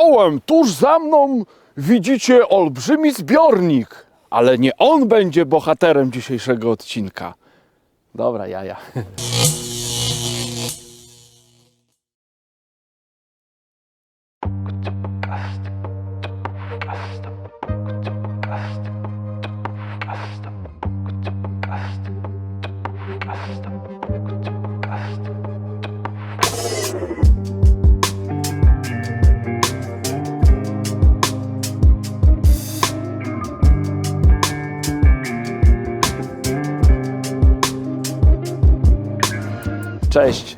czołem, tuż za mną widzicie olbrzymi zbiornik, ale nie on będzie bohaterem dzisiejszego odcinka. Dobra, jaja. Cześć.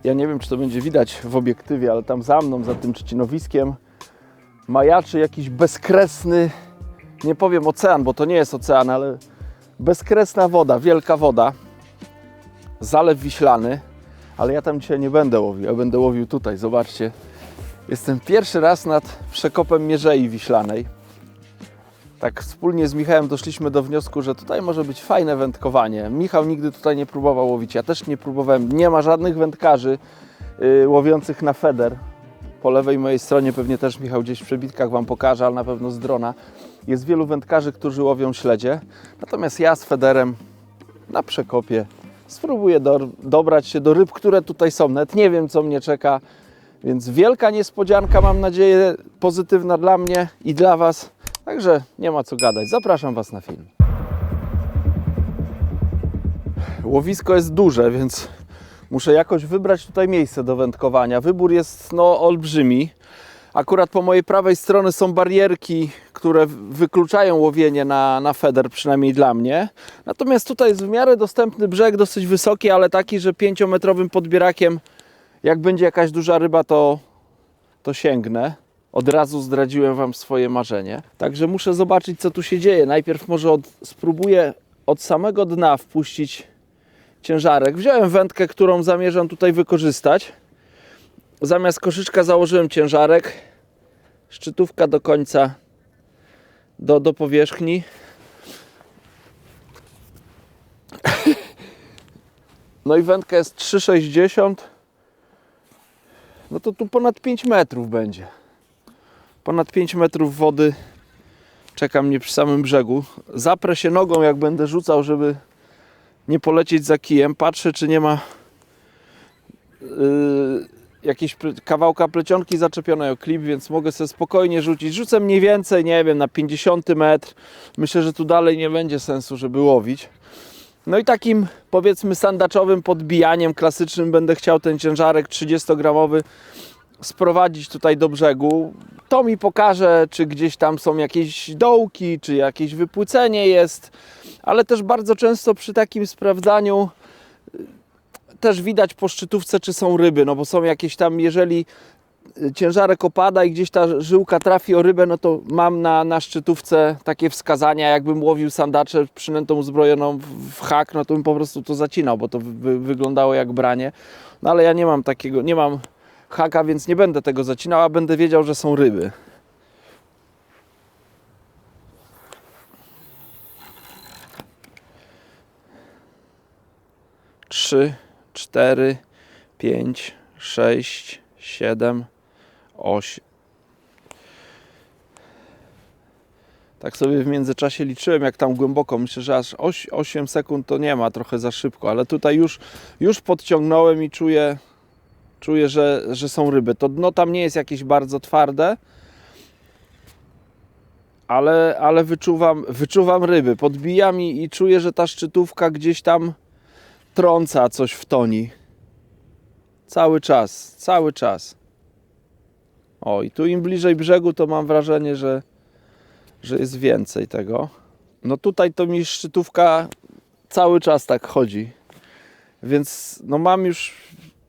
Ja nie wiem, czy to będzie widać w obiektywie, ale tam za mną, za tym trzcinowiskiem majaczy jakiś bezkresny, nie powiem ocean, bo to nie jest ocean, ale bezkresna woda, wielka woda. Zalew Wiślany, ale ja tam dzisiaj nie będę łowił, ja będę łowił tutaj, zobaczcie. Jestem pierwszy raz nad przekopem Mierzei Wiślanej. Tak wspólnie z Michałem doszliśmy do wniosku, że tutaj może być fajne wędkowanie. Michał nigdy tutaj nie próbował łowić, ja też nie próbowałem. Nie ma żadnych wędkarzy łowiących na feder. Po lewej mojej stronie pewnie też Michał gdzieś w przebitkach Wam pokaże, ale na pewno z drona. Jest wielu wędkarzy, którzy łowią śledzie. Natomiast ja z federem na przekopie spróbuję dobrać się do ryb, które tutaj są. Nawet nie wiem, co mnie czeka. Więc wielka niespodzianka, mam nadzieję, pozytywna dla mnie i dla Was. Także nie ma co gadać. Zapraszam Was na film. Łowisko jest duże, więc muszę jakoś wybrać tutaj miejsce do wędkowania. Wybór jest olbrzymi. Akurat po mojej prawej stronie są barierki, które wykluczają łowienie na feder, przynajmniej dla mnie. Natomiast tutaj jest w miarę dostępny brzeg, dosyć wysoki, ale taki, że 5-metrowym podbierakiem, jak będzie jakaś duża ryba, to sięgnę. Od razu zdradziłem Wam swoje marzenie. Także muszę zobaczyć, co tu się dzieje. Najpierw może spróbuję od samego dna wpuścić ciężarek. Wziąłem wędkę, którą zamierzam tutaj wykorzystać. Zamiast koszyczka założyłem ciężarek. Szczytówka do końca, do powierzchni. No i wędka jest 3,60. No to tu ponad 5 metrów będzie. Ponad 5 metrów wody czeka mnie przy samym brzegu. Zaprę się nogą, jak będę rzucał, żeby nie polecieć za kijem. Patrzę, czy nie ma jakiegoś kawałka plecionki zaczepionej o klip, więc mogę sobie spokojnie rzucić. Rzucę mniej więcej, nie wiem, na 50 metr. Myślę, że tu dalej nie będzie sensu, żeby łowić. No i takim, powiedzmy, sandaczowym podbijaniem klasycznym będę chciał ten ciężarek 30-gramowy sprowadzić tutaj do brzegu. To mi pokaże, czy gdzieś tam są jakieś dołki, czy jakieś wypłycenie jest, ale też bardzo często przy takim sprawdzaniu też widać po szczytówce, czy są ryby, no bo są jakieś tam, jeżeli ciężarek opada i gdzieś ta żyłka trafi o rybę, no to mam na szczytówce takie wskazania, jakbym łowił sandacze przynętą uzbrojoną w hak, no to bym po prostu to zacinał, bo to wyglądało jak branie. No ale ja nie mam takiego, nie mam haka, więc nie będę tego zacinał, a będę wiedział, że są ryby. Trzy, 4, 5, 6, 7, 8. Tak sobie w międzyczasie liczyłem, jak tam głęboko. Myślę, że aż 8 sekund to nie ma, trochę za szybko, ale tutaj już podciągnąłem i czuję, że są ryby. To dno tam nie jest jakieś bardzo twarde, ale wyczuwam ryby. Podbijam i czuję, że ta szczytówka gdzieś tam trąca coś w toni. Cały czas. O, i tu im bliżej brzegu, to mam wrażenie, że jest więcej tego. No tutaj to mi szczytówka cały czas tak chodzi. Więc no mam już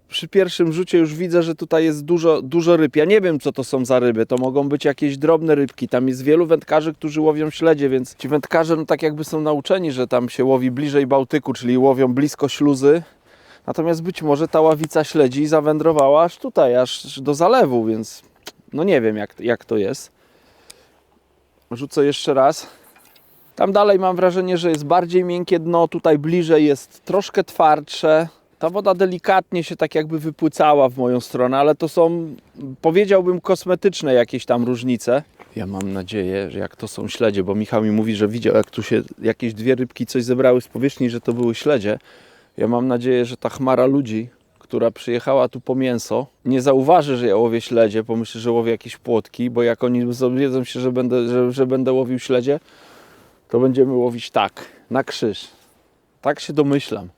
przy pierwszym rzucie już widzę, że tutaj jest dużo ryb. Ja nie wiem, co to są za ryby. To mogą być jakieś drobne rybki. Tam jest wielu wędkarzy, którzy łowią śledzie, więc ci wędkarze no tak jakby są nauczeni, że tam się łowi bliżej Bałtyku, czyli łowią blisko śluzy. Natomiast być może ta ławica śledzi zawędrowała aż tutaj, aż do zalewu, więc no nie wiem, jak to jest. Rzucę jeszcze raz. Tam dalej mam wrażenie, że jest bardziej miękkie dno. Tutaj bliżej jest troszkę twardsze. Ta woda delikatnie się tak jakby wypłycała w moją stronę, ale to są, powiedziałbym, kosmetyczne jakieś tam różnice. Ja mam nadzieję, że jak to są śledzie, bo Michał mi mówi, że widział, jak tu się jakieś 2 rybki coś zebrały z powierzchni, że to były śledzie. Ja mam nadzieję, że ta chmara ludzi, która przyjechała tu po mięso, nie zauważy, że ja łowię śledzie, pomyśli, że łowię jakieś płotki, bo jak oni dowiedzą się, że będę łowił śledzie, to będziemy łowić tak, na krzyż. Tak się domyślam,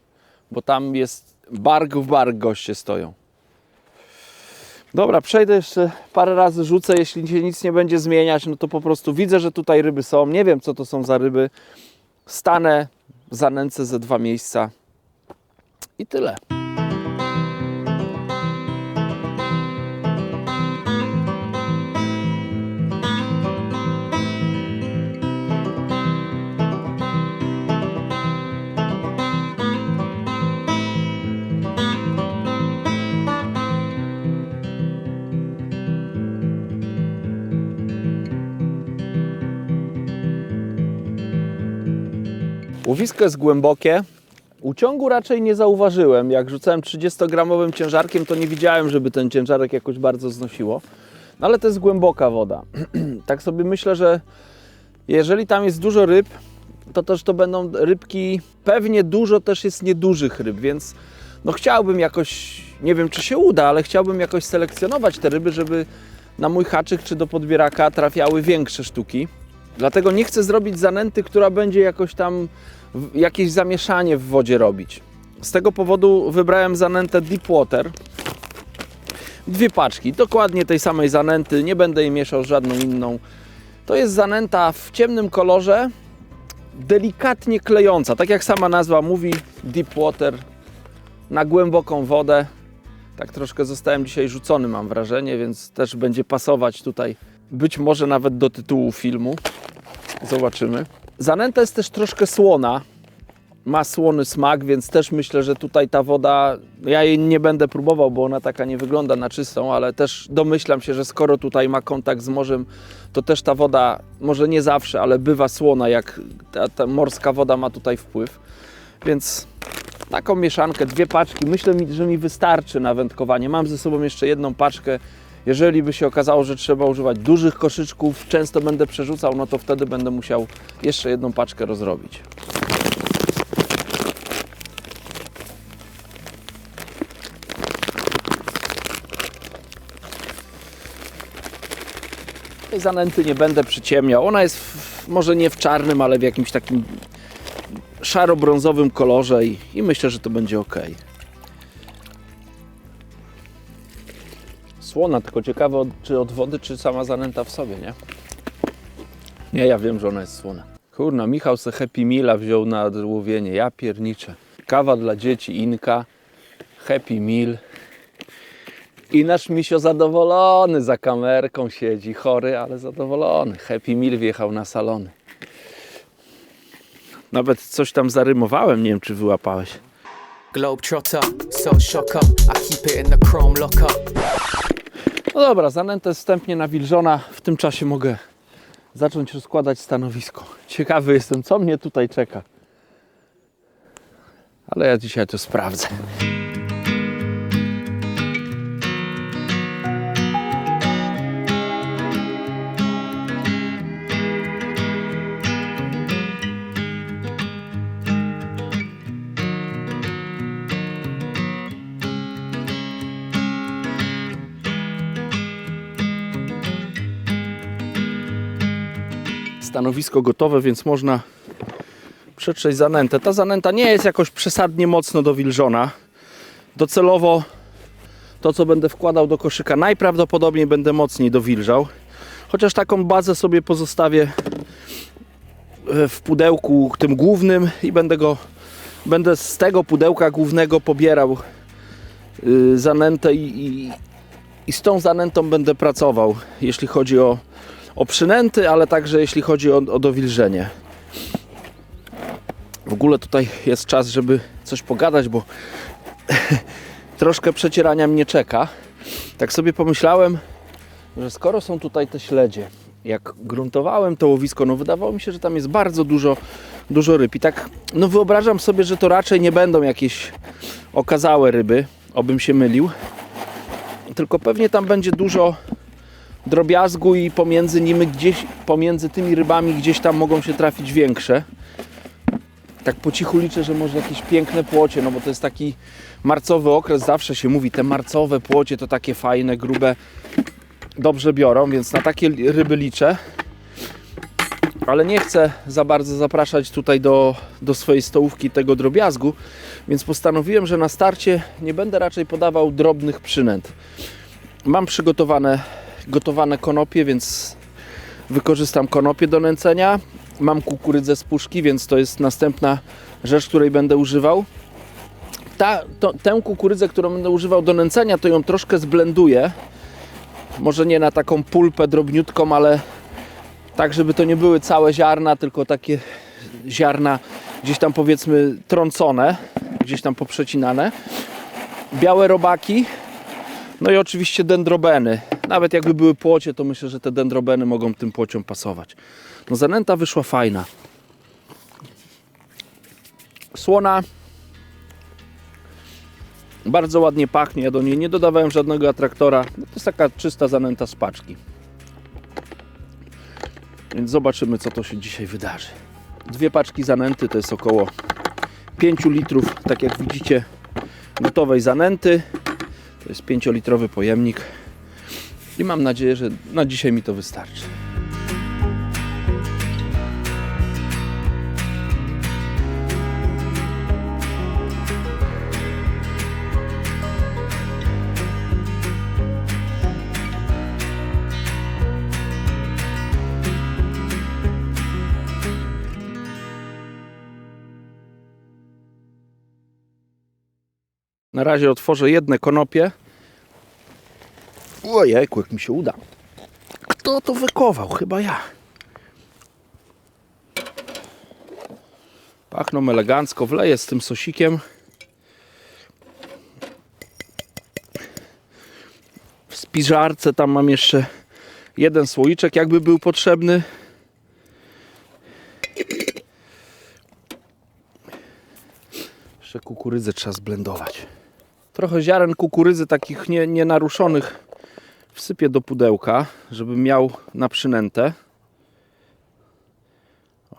bo tam jest bark w bark, goście stoją. Dobra, przejdę jeszcze parę razy, rzucę, jeśli się nic nie będzie zmieniać, no to po prostu widzę, że tutaj ryby są, nie wiem, co to są za ryby, stanę, zanęcę ze 2 miejsca i tyle. Łowisko jest głębokie. Uciągu raczej nie zauważyłem. Jak rzucałem 30-gramowym ciężarkiem, to nie widziałem, żeby ten ciężarek jakoś bardzo znosiło. No ale to jest głęboka woda. Tak sobie myślę, że jeżeli tam jest dużo ryb, to też to będą rybki, pewnie dużo też jest niedużych ryb, więc no chciałbym jakoś, nie wiem czy się uda, ale chciałbym jakoś selekcjonować te ryby, żeby na mój haczyk czy do podbieraka trafiały większe sztuki. Dlatego nie chcę zrobić zanęty, która będzie jakoś tam jakieś zamieszanie w wodzie robić. Z tego powodu wybrałem zanętę Deepwater. 2 paczki, dokładnie tej samej zanęty, nie będę jej mieszał z żadną inną. To jest zanęta w ciemnym kolorze, delikatnie klejąca, tak jak sama nazwa mówi, Deepwater, na głęboką wodę. Tak troszkę zostałem dzisiaj rzucony, mam wrażenie, więc też będzie pasować tutaj, być może nawet do tytułu filmu. Zobaczymy. Zanęta jest też troszkę słona, ma słony smak, więc też myślę, że tutaj ta woda, ja jej nie będę próbował, bo ona taka nie wygląda na czystą, ale też domyślam się, że skoro tutaj ma kontakt z morzem, to też ta woda, może nie zawsze, ale bywa słona, jak ta morska woda ma tutaj wpływ. Więc taką mieszankę, 2 paczki, myślę, że mi wystarczy na wędkowanie. Mam ze sobą jeszcze 1 paczkę. Jeżeli by się okazało, że trzeba używać dużych koszyczków, często będę przerzucał, no to wtedy będę musiał jeszcze 1 paczkę rozrobić. Tej zanęty nie będę przyciemniał. Ona jest może nie w czarnym, ale w jakimś takim szaro-brązowym kolorze i myślę, że to będzie ok. Słona, tylko ciekawe, czy od wody, czy sama zanęta w sobie, nie? Nie, ja wiem, że ona jest słona. Kurna, Michał se Happy Meala wziął na łowienie, ja pierniczę. Kawa dla dzieci, Inka, Happy Meal. I nasz misio zadowolony, za kamerką siedzi, chory, ale zadowolony. Happy Meal wjechał na salony. Nawet coś tam zarymowałem, nie wiem, czy wyłapałeś. Globetrotter, so shocker, I keep it in the chrome locker. No dobra, zanęta jest wstępnie nawilżona. W tym czasie mogę zacząć rozkładać stanowisko. Ciekawy jestem, co mnie tutaj czeka. Ale ja dzisiaj to sprawdzę. Stanowisko gotowe, więc można przetrzeć zanętę. Ta zanęta nie jest jakoś przesadnie mocno dowilżona. Docelowo to, co będę wkładał do koszyka, najprawdopodobniej będę mocniej dowilżał. Chociaż taką bazę sobie pozostawię w pudełku tym głównym i będę z tego pudełka głównego pobierał zanętę i z tą zanętą będę pracował, jeśli chodzi o przynęty, ale także jeśli chodzi o dowilżenie. W ogóle tutaj jest czas, żeby coś pogadać, bo troszkę przecierania mnie czeka. Tak sobie pomyślałem, że skoro są tutaj te śledzie, jak gruntowałem to łowisko, no wydawało mi się, że tam jest bardzo dużo ryb. I tak no wyobrażam sobie, że to raczej nie będą jakieś okazałe ryby, obym się mylił. Tylko pewnie tam będzie dużo drobiazgu i pomiędzy nimi gdzieś, pomiędzy tymi rybami gdzieś tam mogą się trafić większe. Tak po cichu liczę, że może jakieś piękne płocie, no bo to jest taki marcowy okres, zawsze się mówi, te marcowe płocie to takie fajne, grube, dobrze biorą, więc na takie ryby liczę. Ale nie chcę za bardzo zapraszać tutaj do swojej stołówki tego drobiazgu, więc postanowiłem, że na starcie nie będę raczej podawał drobnych przynęt. Mam gotowane konopie, więc wykorzystam konopie do nęcenia. Mam kukurydzę z puszki, więc to jest następna rzecz, której będę używał. Tę kukurydzę, którą będę używał do nęcenia, to ją troszkę zblenduję. Może nie na taką pulpę drobniutką, ale tak, żeby to nie były całe ziarna, tylko takie ziarna gdzieś tam powiedzmy trącone, gdzieś tam poprzecinane. Białe robaki, no i oczywiście dendrobeny. Nawet jakby były płocie, to myślę, że te dendrobeny mogą tym płociom pasować. No zanęta wyszła fajna. Słona. Bardzo ładnie pachnie, ja do niej nie dodawałem żadnego atraktora. No to jest taka czysta zanęta z paczki. Więc zobaczymy, co to się dzisiaj wydarzy. 2 paczki zanęty to jest około 5 litrów, tak jak widzicie, gotowej zanęty. To jest 5-litrowy pojemnik. I mam nadzieję, że na dzisiaj mi to wystarczy. Na razie otworzę jedne konopie. Ojejku, jak mi się uda. Kto to wykował? Chyba ja. Pachną elegancko. Wleję z tym sosikiem. W spiżarce tam mam jeszcze jeden słoiczek, jakby był potrzebny. Jeszcze kukurydzę trzeba zblendować. Trochę ziaren kukurydzy takich nienaruszonych wsypię do pudełka, żebym miał na przynętę.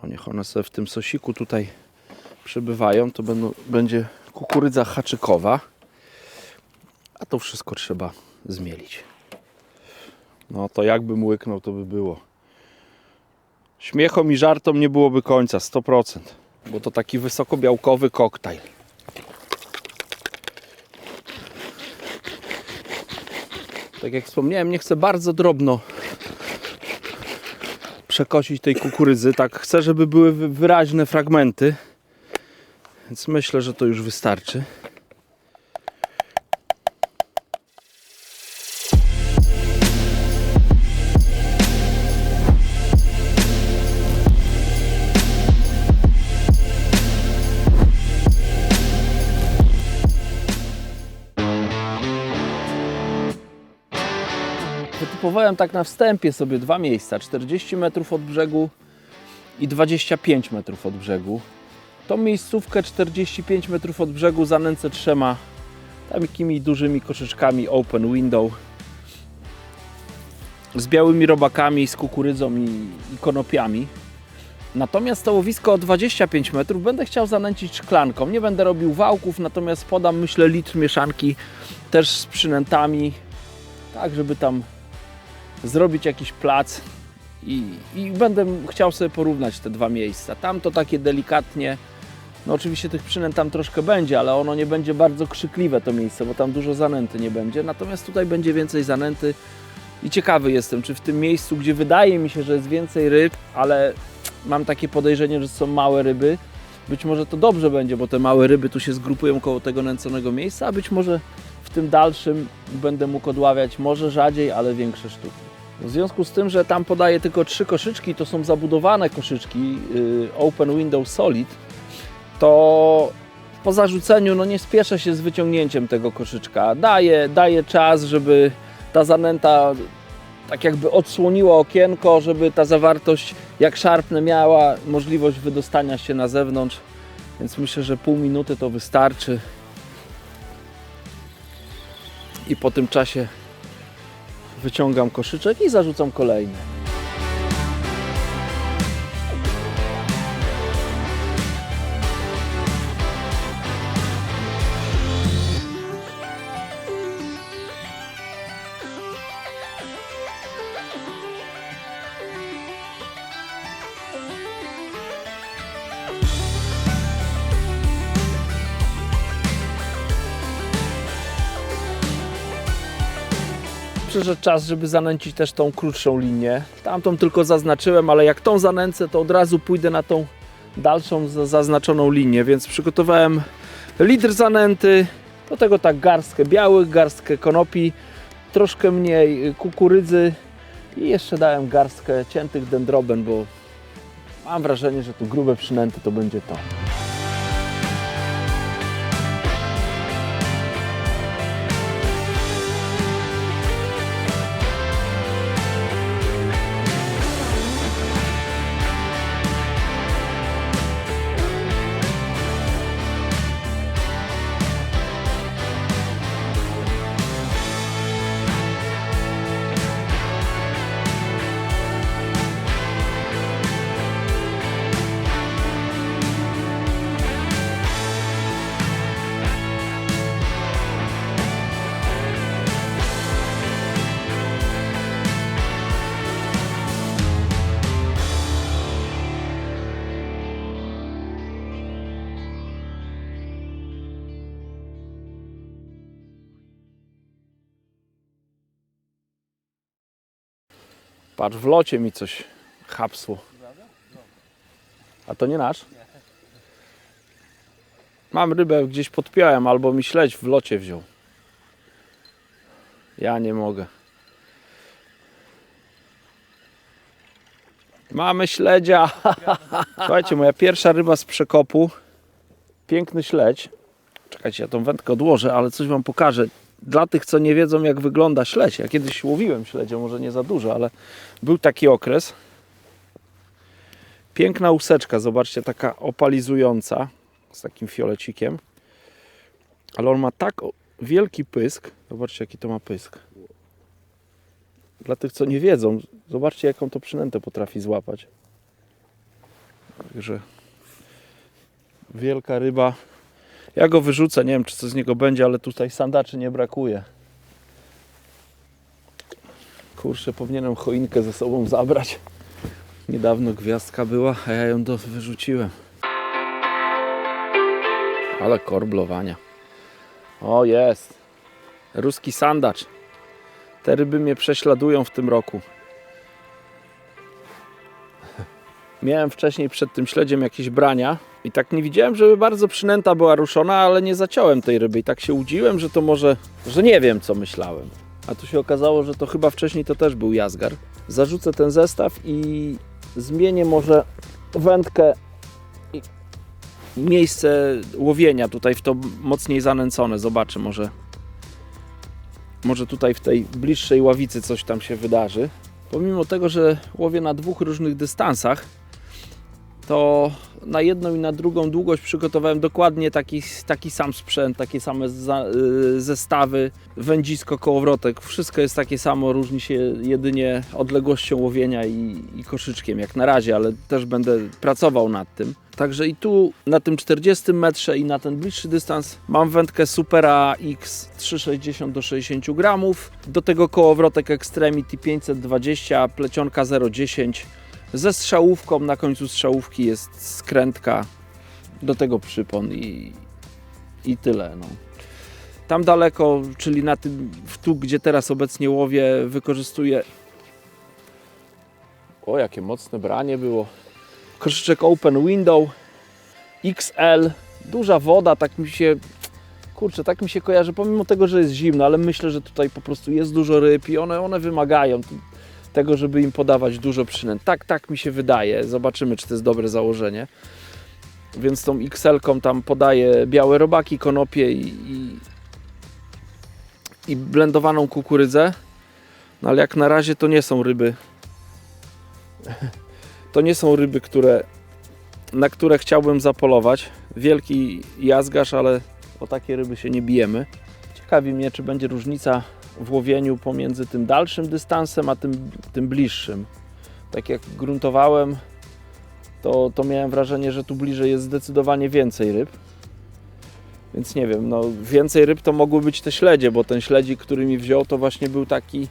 O, niech one sobie w tym sosiku tutaj przebywają. To będzie kukurydza haczykowa. A to wszystko trzeba zmielić. No to jakbym łyknął, to by było. Śmiechom i żartom nie byłoby końca, 100%. Bo to taki wysokobiałkowy koktajl. Tak jak wspomniałem, nie chcę bardzo drobno przekosić tej kukurydzy. Tak chcę, żeby były wyraźne fragmenty. Więc myślę, że to już wystarczy. Wytypowałem tak na wstępie sobie 2 miejsca, 40 metrów od brzegu i 25 metrów od brzegu. Tą miejscówkę 45 metrów od brzegu zanęcę 3 takimi dużymi koszyczkami open window z białymi robakami, z kukurydzą i konopiami. Natomiast stołowisko o 25 metrów będę chciał zanęcić szklanką. Nie będę robił wałków, natomiast podam, myślę, litr mieszanki też z przynętami, tak żeby tam zrobić jakiś plac i będę chciał sobie porównać te 2 miejsca. Tam to takie delikatnie, no oczywiście tych przynęt tam troszkę będzie, ale ono nie będzie bardzo krzykliwe to miejsce, bo tam dużo zanęty nie będzie. Natomiast tutaj będzie więcej zanęty i ciekawy jestem, czy w tym miejscu, gdzie wydaje mi się, że jest więcej ryb, ale mam takie podejrzenie, że są małe ryby, być może to dobrze będzie, bo te małe ryby tu się zgrupują koło tego nęconego miejsca, a być może w tym dalszym będę mógł odławiać może rzadziej, ale większe sztuki. W związku z tym, że tam podaję tylko 3 koszyczki, to są zabudowane koszyczki Open Window Solid, to po zarzuceniu no nie spieszę się z wyciągnięciem tego koszyczka. Daję czas, żeby ta zanęta tak jakby odsłoniła okienko, żeby ta zawartość jak szarpnę miała możliwość wydostania się na zewnątrz. Więc myślę, że pół minuty to wystarczy. I po tym czasie wyciągam koszyczek i zarzucam kolejny. Przyszedł czas, żeby zanęcić też tą krótszą linię. Tamtą tylko zaznaczyłem, ale jak tą zanęcę, to od razu pójdę na tą dalszą zaznaczoną linię, więc przygotowałem litr zanęty, do tego tak garstkę białych, garstkę konopi, troszkę mniej kukurydzy i jeszcze dałem garstkę ciętych dendroben, bo mam wrażenie, że tu grube przynęty to będzie to. Patrz, w locie mi coś chapsło. A to nie nasz? Mam rybę gdzieś podpiąłem, albo mi śledź w locie wziął. Ja nie mogę. Mamy śledzia. Słuchajcie, moja pierwsza ryba z przekopu. Piękny śledź. Czekajcie, ja tą wędkę odłożę, ale coś wam pokażę. Dla tych, co nie wiedzą, jak wygląda śledź. Ja kiedyś łowiłem śledzie, może nie za dużo, ale był taki okres. Piękna łuseczka, zobaczcie, taka opalizująca, z takim fiolecikiem. Ale on ma tak wielki pysk. Zobaczcie, jaki to ma pysk. Dla tych, co nie wiedzą, zobaczcie, jaką to przynętę potrafi złapać. Także wielka ryba. Ja go wyrzucę, nie wiem, czy co z niego będzie, ale tutaj sandaczy nie brakuje. Kurczę, powinienem choinkę ze sobą zabrać. Niedawno gwiazdka była, a ja ją wyrzuciłem. Ale korblowania. O, jest. Ruski sandacz. Te ryby mnie prześladują w tym roku. Miałem wcześniej przed tym śledziem jakieś brania i tak nie widziałem, żeby bardzo przynęta była ruszona, ale nie zaciąłem tej ryby i tak się łudziłem, że to może, że nie wiem, co myślałem. A tu się okazało, że to chyba wcześniej to też był jazgar. Zarzucę ten zestaw i zmienię może wędkę i miejsce łowienia tutaj w to mocniej zanęcone. Zobaczę, może tutaj w tej bliższej ławicy coś tam się wydarzy. Pomimo tego, że łowię na dwóch różnych dystansach, to na jedną i na drugą długość przygotowałem dokładnie taki sam sprzęt, takie same zestawy, wędzisko, kołowrotek. Wszystko jest takie samo, różni się jedynie odległością łowienia i koszyczkiem jak na razie, ale też będę pracował nad tym. Także i tu na tym 40 metrze i na ten bliższy dystans mam wędkę Supera X 3,60 do 60 gramów. Do tego kołowrotek Extremity 520, plecionka 0,10 ze strzałówką. Na końcu strzałówki jest skrętka, do tego przypon i tyle. No. Tam daleko, czyli na tym, tu gdzie teraz obecnie łowię, wykorzystuję... O, jakie mocne branie było. Koszyczek Open Window XL, duża woda, tak mi się, kurczę, tak mi się kojarzy, pomimo tego, że jest zimno, ale myślę, że tutaj po prostu jest dużo ryb i one wymagają tego, żeby im podawać dużo przynęt. Tak mi się wydaje, zobaczymy, czy to jest dobre założenie. Więc tą XL-ką tam podaję białe robaki, konopie i blendowaną kukurydzę, no ale jak na razie to nie są ryby. To nie są ryby, na które chciałbym zapolować. Wielki jazgarz, ale o takie ryby się nie bijemy. Ciekawi mnie, czy będzie różnica w łowieniu pomiędzy tym dalszym dystansem, a tym bliższym. Tak jak gruntowałem, to miałem wrażenie, że tu bliżej jest zdecydowanie więcej ryb. Więc nie wiem, no więcej ryb to mogły być te śledzie, bo ten śledzik, który mi wziął, to właśnie był taki...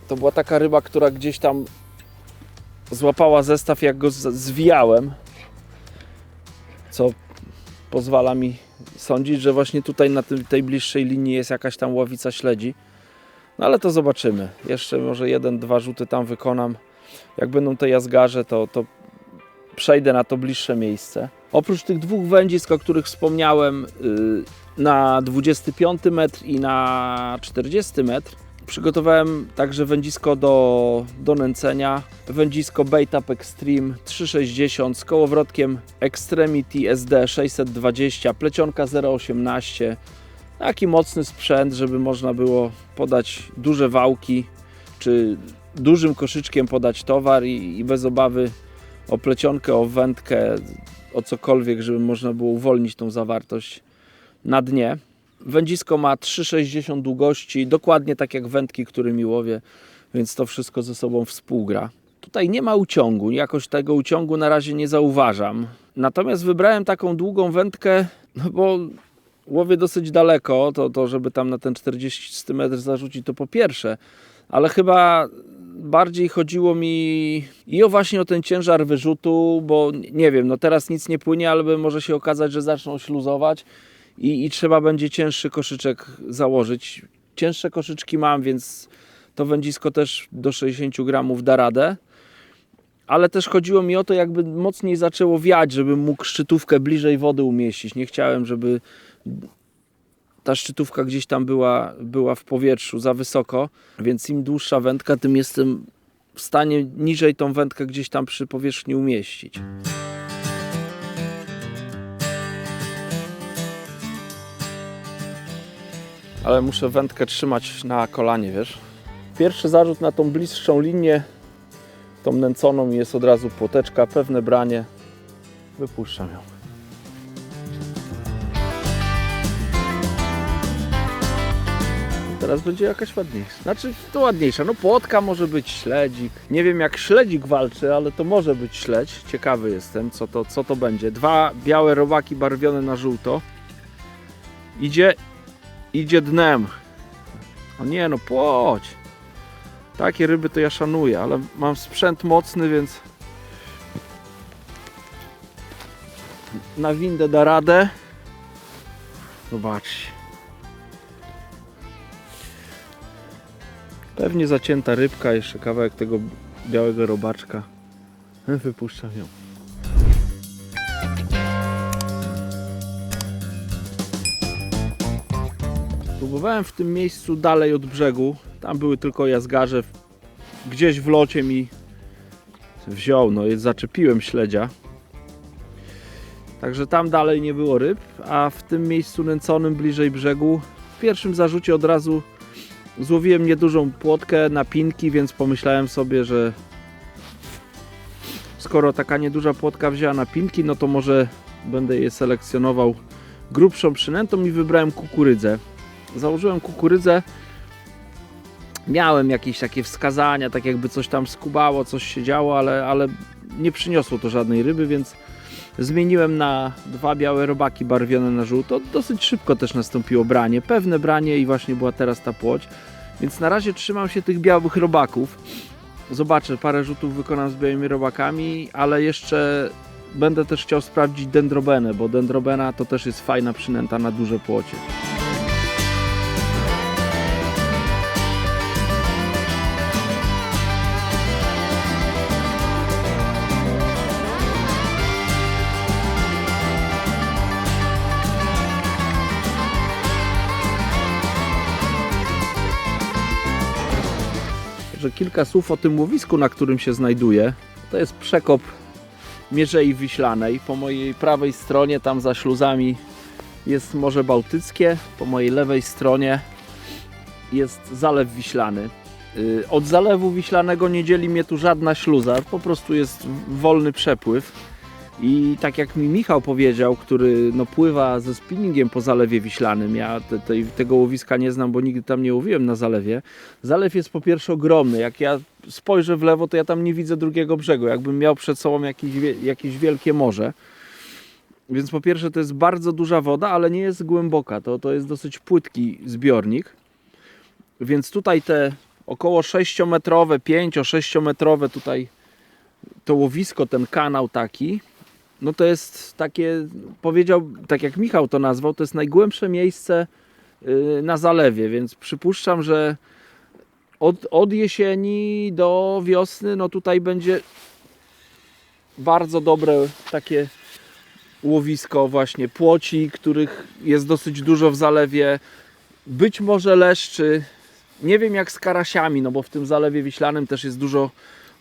To była taka ryba, która gdzieś tam złapała zestaw, jak go zwijałem. Co pozwala mi sądzić, że właśnie tutaj na tej bliższej linii jest jakaś tam ławica śledzi. No ale to zobaczymy. Jeszcze może 1-2 rzuty tam wykonam. Jak będą te jazgarze, to przejdę na to bliższe miejsce. Oprócz tych dwóch wędzisk, o których wspomniałem, na 25 metr i na 40 metr, przygotowałem także wędzisko do nęcenia. Wędzisko Bait Up Extreme 360 z kołowrotkiem Extremity SD 620, plecionka 0,18. Taki mocny sprzęt, żeby można było podać duże wałki, czy dużym koszyczkiem podać towar i bez obawy o plecionkę, o wędkę, o cokolwiek, żeby można było uwolnić tą zawartość na dnie. Wędzisko ma 3,60 długości, dokładnie tak jak wędki, którymi łowię, więc to wszystko ze sobą współgra. Tutaj nie ma uciągu, jakoś tego uciągu na razie nie zauważam. Natomiast wybrałem taką długą wędkę, no bo łowię dosyć daleko, to żeby tam na ten 40 metr zarzucić, to po pierwsze, ale chyba bardziej chodziło mi i właśnie o ten ciężar wyrzutu, bo nie wiem, no teraz nic nie płynie, ale może się okazać, że zaczną śluzować i trzeba będzie cięższy koszyczek założyć. Cięższe koszyczki mam, więc to wędzisko też do 60 gramów da radę. Ale też chodziło mi o to, jakby mocniej zaczęło wiać, żebym mógł szczytówkę bliżej wody umieścić. Nie chciałem, żeby ta szczytówka gdzieś tam była w powietrzu za wysoko, więc im dłuższa wędka, tym jestem w stanie niżej tą wędkę gdzieś tam przy powierzchni umieścić. Ale muszę wędkę trzymać na kolanie, wiesz. Pierwszy zarzut na tą bliższą linię, tą nęconą, jest od razu płoteczka, pewne branie. Wypuszczam ją. Teraz będzie jakaś ładniejsza. Znaczy, to ładniejsza. No płotka, może być śledzik. Nie wiem, jak śledzik walczy, ale to może być śledź. Ciekawy jestem, co to będzie. 2 białe robaki barwione na żółto. Idzie dnem. O nie, no płoć. Takie ryby to ja szanuję, ale mam sprzęt mocny, więc na windę da radę. Zobaczcie. Pewnie zacięta rybka, jeszcze kawałek tego białego robaczka. Wypuszczam ją. Próbowałem w tym miejscu dalej od brzegu. Tam były tylko jazgarze. Gdzieś w locie mi wziął, no i zaczepiłem śledzia. Także tam dalej nie było ryb, a w tym miejscu nęconym bliżej brzegu w pierwszym zarzucie od razu złowiłem niedużą płotkę na pinki, więc pomyślałem sobie, że skoro taka nieduża płotka wzięła na pinki, no to może będę je selekcjonował grubszą przynętą i wybrałem kukurydzę. Założyłem kukurydzę, miałem jakieś takie wskazania, tak jakby coś tam skubało, coś się działo, ale nie przyniosło to żadnej ryby, więc zmieniłem na 2 białe robaki barwione na żółto. Dosyć szybko też nastąpiło branie, pewne branie i właśnie była teraz ta płoć. Więc na razie trzymam się tych białych robaków. Zobaczę, parę rzutów wykonam z białymi robakami, ale jeszcze będę też chciał sprawdzić dendrobenę, bo dendrobena to też jest fajna przynęta na duże płocie. Kilka słów o tym łowisku, na którym się znajduję. To jest przekop Mierzei Wiślanej. Po mojej prawej stronie, tam za śluzami, jest Morze Bałtyckie. Po mojej lewej stronie jest Zalew Wiślany. Od Zalewu Wiślanego nie dzieli mnie tu żadna śluza, po prostu jest wolny przepływ. I tak jak mi Michał powiedział, który no, pływa ze spinningiem po Zalewie Wiślanym, ja tego łowiska nie znam, bo nigdy tam nie łowiłem na zalewie. Zalew jest po pierwsze ogromny, jak ja spojrzę w lewo, to ja tam nie widzę drugiego brzegu, jakbym miał przed sobą jakieś wielkie morze. Więc po pierwsze to jest bardzo duża woda, ale nie jest głęboka, to jest dosyć płytki zbiornik. Więc tutaj te około 6-metrowe, 5-6-metrowe tutaj to łowisko, ten kanał taki, no to jest takie, powiedział, tak jak Michał to nazwał, to jest najgłębsze miejsce na zalewie, więc przypuszczam, że od jesieni do wiosny, no tutaj będzie bardzo dobre takie łowisko właśnie płoci, których jest dosyć dużo w zalewie, być może leszczy, nie wiem jak z karasiami, no bo w tym Zalewie Wiślanym też jest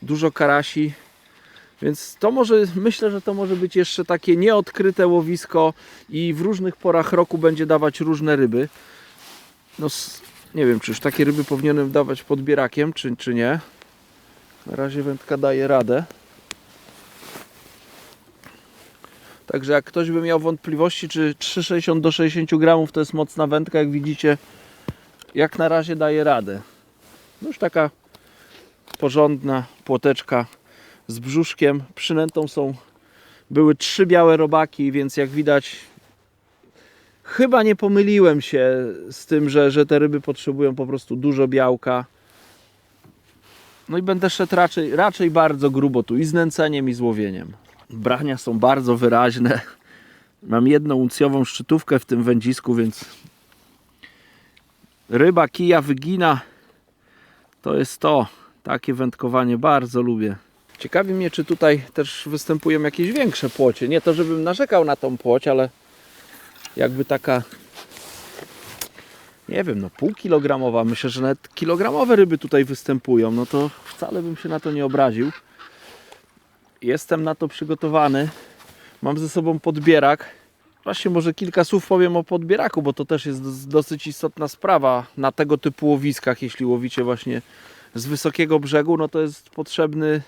dużo karasi. Więc to myślę, że to może być jeszcze takie nieodkryte łowisko i w różnych porach roku będzie dawać różne ryby. No nie wiem, czy już takie ryby powinienem dawać podbierakiem, czy nie. Na razie wędka daje radę. Także jak ktoś by miał wątpliwości, czy 3,60 do 60 gramów to jest mocna wędka, jak widzicie, jak na razie daje radę. No już taka porządna płoteczka z brzuszkiem. Przynętą były 3 białe robaki, więc jak widać chyba nie pomyliłem się z tym, że te ryby potrzebują po prostu dużo białka. No i będę szedł raczej bardzo grubo tu i z nęceniem i z łowieniem. Brania są bardzo wyraźne. Mam jedną uncjową szczytówkę w tym wędzisku, więc ryba kija wygina. To jest to. Takie wędkowanie bardzo lubię. Ciekawi mnie, czy tutaj też występują jakieś większe płocie. Nie to, żebym narzekał na tą płoć, ale jakby taka, nie wiem, no półkilogramowa, myślę, że nawet kilogramowe ryby tutaj występują, no to wcale bym się na to nie obraził. Jestem na to przygotowany. Mam ze sobą podbierak. Właśnie może kilka słów powiem o podbieraku, bo to też jest dosyć istotna sprawa na tego typu łowiskach. Jeśli łowicie właśnie z wysokiego brzegu, no to jest potrzebny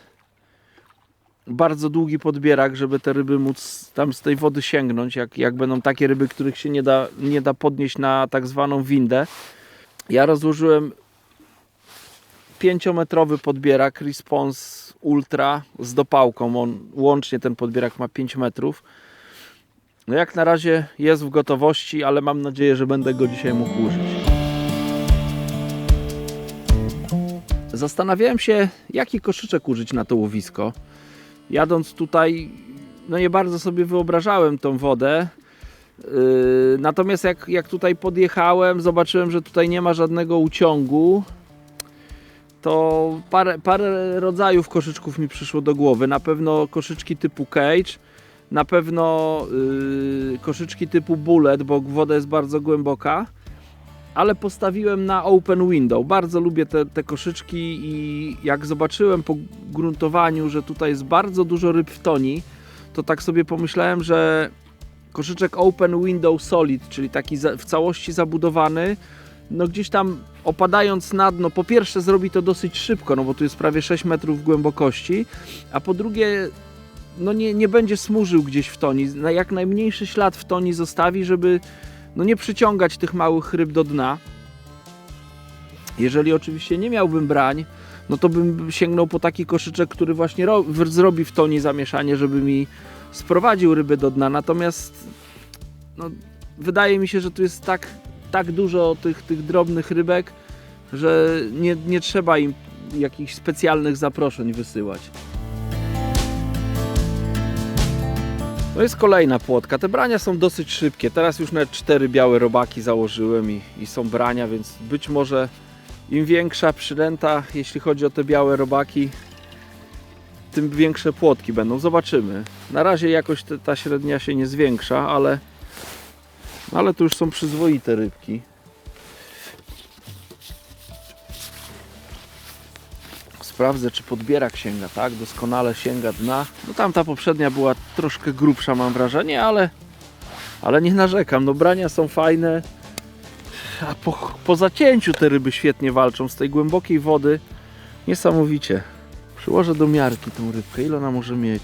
bardzo długi podbierak, żeby te ryby móc tam z tej wody sięgnąć. Jak będą takie ryby, których się nie da podnieść na tak zwaną windę. Ja rozłożyłem 5-metrowy podbierak Response Ultra z dopałką. Łącznie ten podbierak ma 5 metrów. No jak na razie jest w gotowości, ale mam nadzieję, że będę go dzisiaj mógł użyć. Zastanawiałem się, jaki koszyczek użyć na to łowisko. Jadąc tutaj, no nie bardzo sobie wyobrażałem tą wodę. Natomiast jak tutaj podjechałem, zobaczyłem, że tutaj nie ma żadnego uciągu. To parę rodzajów koszyczków mi przyszło do głowy. Na pewno koszyczki typu cage, na pewno koszyczki typu bullet, bo woda jest bardzo głęboka. Ale postawiłem na open window. Bardzo lubię te koszyczki i jak zobaczyłem po gruntowaniu, że tutaj jest bardzo dużo ryb w toni, to tak sobie pomyślałem, że koszyczek open window solid, czyli taki w całości zabudowany, no gdzieś tam opadając na dno, po pierwsze zrobi to dosyć szybko, no bo tu jest prawie 6 metrów głębokości, a po drugie no nie będzie smurzył gdzieś w toni, jak najmniejszy ślad w toni zostawi, żeby no nie przyciągać tych małych ryb do dna. Jeżeli oczywiście nie miałbym brań, no to bym sięgnął po taki koszyczek, który właśnie zrobi w toni zamieszanie, żeby mi sprowadził ryby do dna. Natomiast no, wydaje mi się, że tu jest tak dużo tych drobnych rybek, że nie trzeba im jakichś specjalnych zaproszeń wysyłać. To jest kolejna płotka. Te brania są dosyć szybkie. Teraz już nawet 4 białe robaki założyłem i są brania, więc być może im większa przynęta, jeśli chodzi o te białe robaki, tym większe płotki będą. Zobaczymy. Na razie jakoś ta średnia się nie zwiększa, ale to już są przyzwoite rybki. Sprawdzę, czy podbierak sięga, tak? Doskonale sięga dna. No tamta poprzednia była troszkę grubsza, mam wrażenie, ale nie narzekam. No brania są fajne. A po zacięciu te ryby świetnie walczą z tej głębokiej wody. Niesamowicie. Przyłożę do miarki tą rybkę. Ile ona może mieć?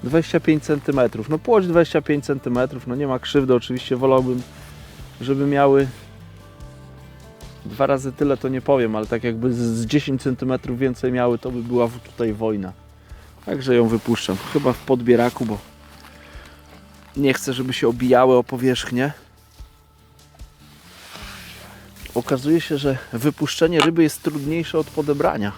25 cm. No płoć 25 cm, no nie ma krzywdy. Oczywiście wolałbym, żeby miały 2 razy tyle, to nie powiem, ale tak jakby z 10 cm więcej miały, to by była tutaj wojna. Także ją wypuszczam. Chyba w podbieraku, bo nie chcę, żeby się obijały o powierzchnię. Okazuje się, że wypuszczenie ryby jest trudniejsze od podebrania.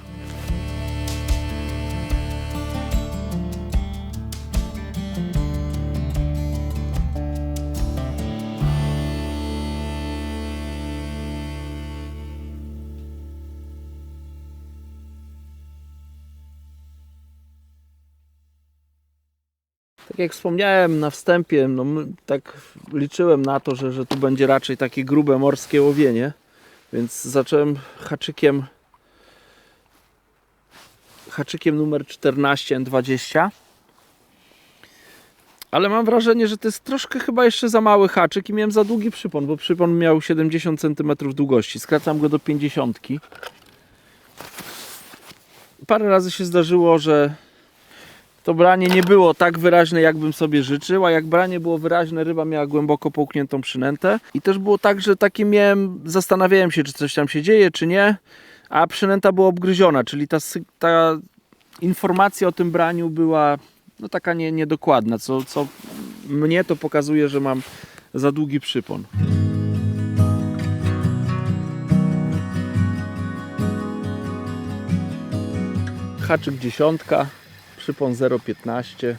Tak jak wspomniałem na wstępie, no tak liczyłem na to, że tu będzie raczej takie grube morskie łowienie, więc zacząłem haczykiem numer 14 N20, ale mam wrażenie, że to jest troszkę chyba jeszcze za mały haczyk i miałem za długi przypon, bo przypon miał 70 cm długości, skracam go do 50. Parę razy się zdarzyło, że to branie nie było tak wyraźne, jakbym sobie życzył, a jak branie było wyraźne, ryba miała głęboko połkniętą przynętę. I też było tak, że takie zastanawiałem się, czy coś tam się dzieje, czy nie, a przynęta była obgryziona, czyli ta informacja o tym braniu była no taka niedokładna, co mnie to pokazuje, że mam za długi przypon. Haczyk 10. Przypon 0,15,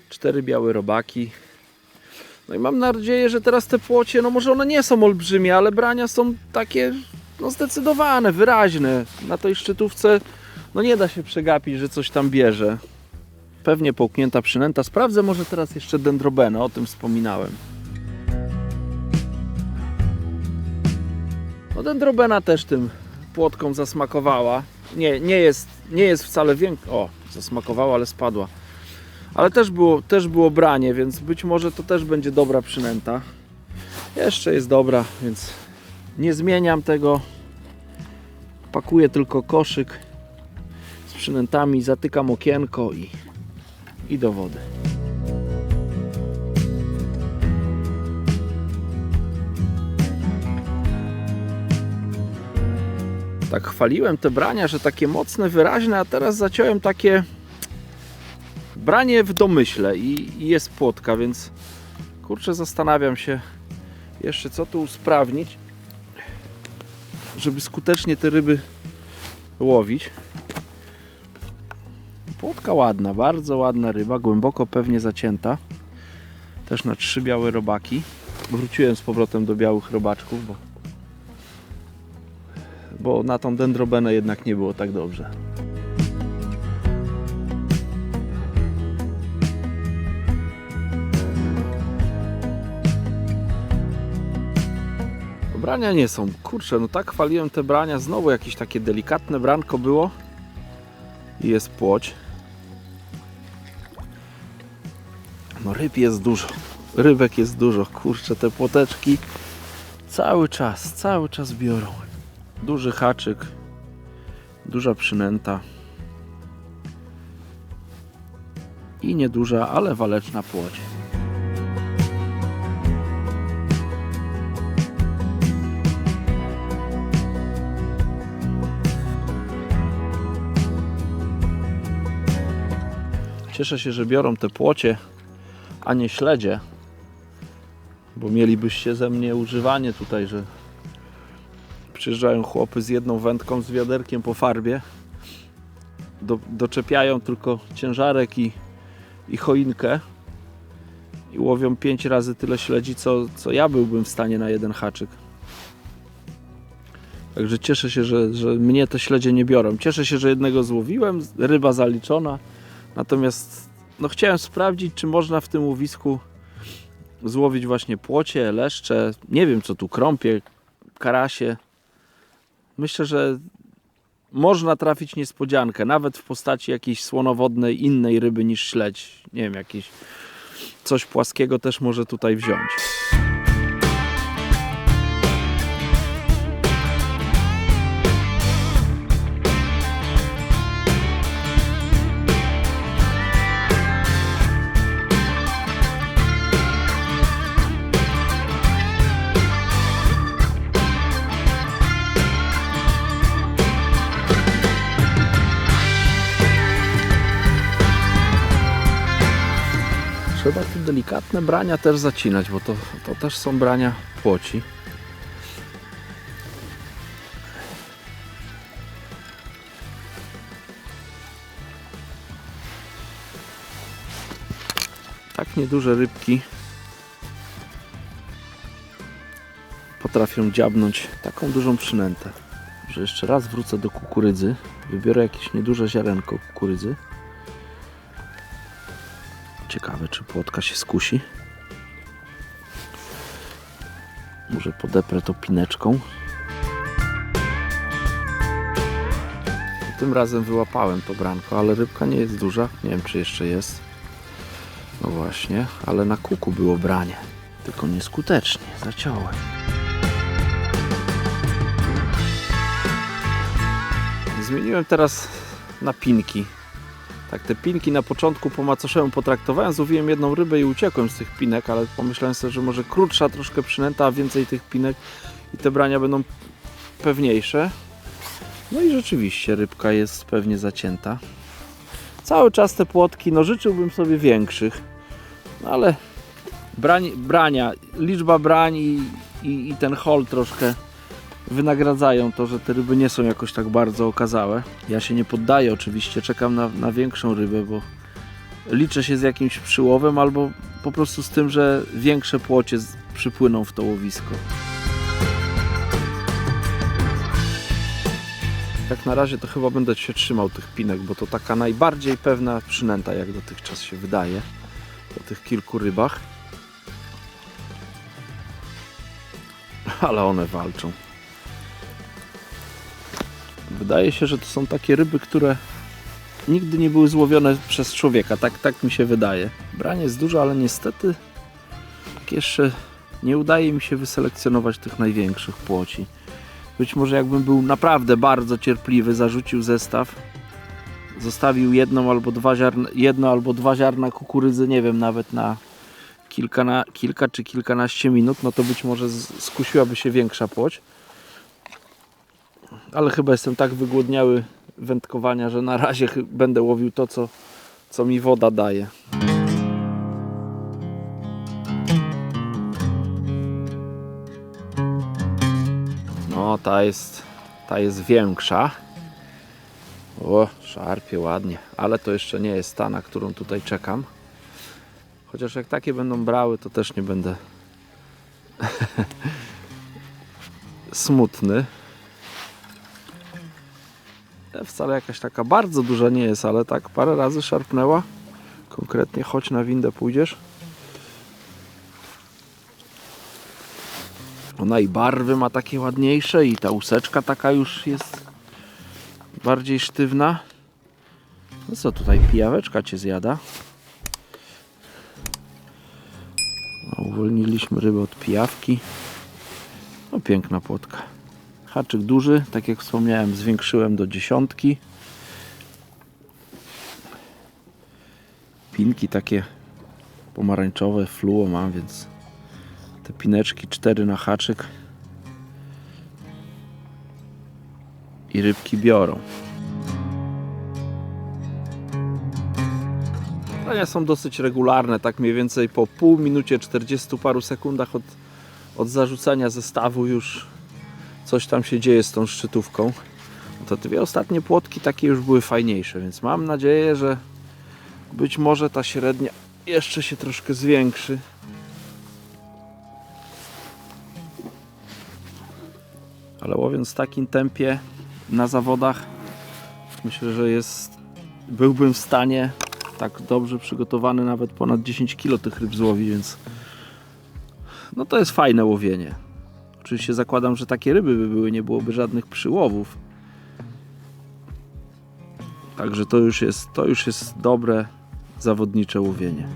4 białe robaki. No i mam nadzieję, że teraz te płocie, no może one nie są olbrzymie, ale brania są takie no zdecydowane, wyraźne. Na tej szczytówce no nie da się przegapić, że coś tam bierze. Pewnie połknięta przynęta. Sprawdzę może teraz jeszcze dendrobenę, o tym wspominałem. No dendrobena też tym płotkom zasmakowała. Nie jest wcale większa. O, zasmakowała, ale spadła. Ale też było branie, więc być może to też będzie dobra przynęta. Jeszcze jest dobra, więc nie zmieniam tego. Pakuję tylko koszyk z przynętami, zatykam okienko i do wody. Tak chwaliłem te brania, że takie mocne, wyraźne, a teraz zaciąłem takie branie w domyśle i jest płotka, więc kurczę, zastanawiam się jeszcze, co tu usprawnić, żeby skutecznie te ryby łowić. Płotka ładna, bardzo ładna ryba, głęboko pewnie zacięta. Też na 3 białe robaki. Wróciłem z powrotem do białych robaczków, bo na tą dendrobenę jednak nie było tak dobrze. Brania nie są. Kurczę, no tak chwaliłem te brania. Znowu jakieś takie delikatne branko było. I jest płoć. No ryb jest dużo. Rybek jest dużo. Kurczę, te płoteczki cały czas biorą. Duży haczyk. Duża przynęta. I nieduża, ale waleczna płoć. Cieszę się, że biorą te płocie, a nie śledzie, bo mielibyście ze mnie używanie tutaj, że przyjeżdżają chłopy z jedną wędką, z wiaderkiem po farbie, doczepiają tylko ciężarek i choinkę i łowią 5 razy tyle śledzi, co ja byłbym w stanie na jeden haczyk. Także cieszę się, że mnie te śledzie nie biorą. Cieszę się, że jednego złowiłem, ryba zaliczona. Natomiast no, chciałem sprawdzić, czy można w tym łowisku złowić właśnie płocie, leszcze, nie wiem co tu, krąpie, karasie. Myślę, że można trafić niespodziankę, nawet w postaci jakiejś słonowodnej, innej ryby niż śledź. Nie wiem, jakieś coś płaskiego też może tutaj wziąć. Trzeba tu delikatne brania też zacinać, bo to też są brania płoci. Tak nieduże rybki potrafią dziabnąć taką dużą przynętę. Że jeszcze raz wrócę do kukurydzy. Wybiorę jakieś nieduże ziarenko kukurydzy. Ciekawe, czy płotka się skusi. Może podeprę to pineczką. Tym razem wyłapałem to branko, ale rybka nie jest duża. Nie wiem, czy jeszcze jest. No właśnie, ale na kuku było branie. Tylko nieskutecznie, zaciąłem. Zmieniłem teraz na pinki. Tak, te pinki na początku po macoszemu potraktowałem, złowiłem jedną rybę i uciekłem z tych pinek, ale pomyślałem sobie, że może krótsza troszkę przynęta, a więcej tych pinek i te brania będą pewniejsze. No i rzeczywiście rybka jest pewnie zacięta. Cały czas te płotki, no życzyłbym sobie większych, no ale brania, liczba brań i ten hol troszkę wynagradzają to, że te ryby nie są jakoś tak bardzo okazałe. Ja się nie poddaję oczywiście, czekam na większą rybę, bo liczę się z jakimś przyłowem albo po prostu z tym, że większe płocie przypłyną w to łowisko. Jak na razie to chyba będę się trzymał tych pinek, bo to taka najbardziej pewna przynęta, jak dotychczas się wydaje, po tych kilku rybach. Ale one walczą. Wydaje się, że to są takie ryby, które nigdy nie były złowione przez człowieka. Tak mi się wydaje. Branie jest dużo, ale niestety tak jeszcze nie udaje mi się wyselekcjonować tych największych płoci. Być może jakbym był naprawdę bardzo cierpliwy, zarzucił zestaw, zostawił jedno albo dwa ziarna kukurydzy, nie wiem, nawet na kilka czy kilkanaście minut, no to być może skusiłaby się większa płoć. Ale chyba jestem tak wygłodniały wędkowania, że na razie będę łowił to, co mi woda daje. No, ta jest większa. O, szarpie ładnie, ale to jeszcze nie jest ta, na którą tutaj czekam. Chociaż jak takie będą brały, to też nie będę smutny. Wcale jakaś taka bardzo duża nie jest, ale tak parę razy szarpnęła. Konkretnie chodź na windę pójdziesz. Ona i barwy ma takie ładniejsze i ta łuseczka taka już jest bardziej sztywna. No co tutaj, pijaweczka cię zjada. No, uwolniliśmy rybę od pijawki. No piękna płotka. Haczyk duży, tak jak wspomniałem, zwiększyłem do 10. Pinki takie pomarańczowe, fluo mam, więc te pineczki 4 na haczyk i rybki biorą. Brania są dosyć regularne, tak mniej więcej po pół minucie, 40 paru sekundach od zarzucania zestawu już coś tam się dzieje z tą szczytówką. To dwie ostatnie płotki takie już były fajniejsze, więc mam nadzieję, że być może ta średnia jeszcze się troszkę zwiększy. Ale łowiąc w takim tempie na zawodach, myślę, że byłbym w stanie tak dobrze przygotowany nawet ponad 10 kg tych ryb złowić, więc no to jest fajne łowienie. Oczywiście zakładam, że takie ryby by były, nie byłoby żadnych przyłowów. Także to już jest dobre zawodnicze łowienie.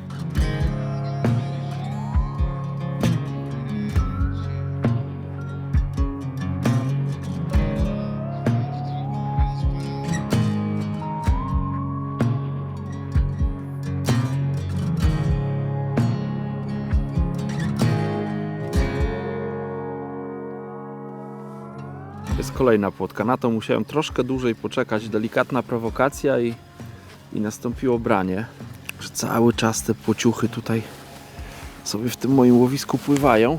Jest kolejna płotka. Na to musiałem troszkę dłużej poczekać. Delikatna prowokacja i nastąpiło branie. że cały czas te płociuchy tutaj sobie w tym moim łowisku pływają.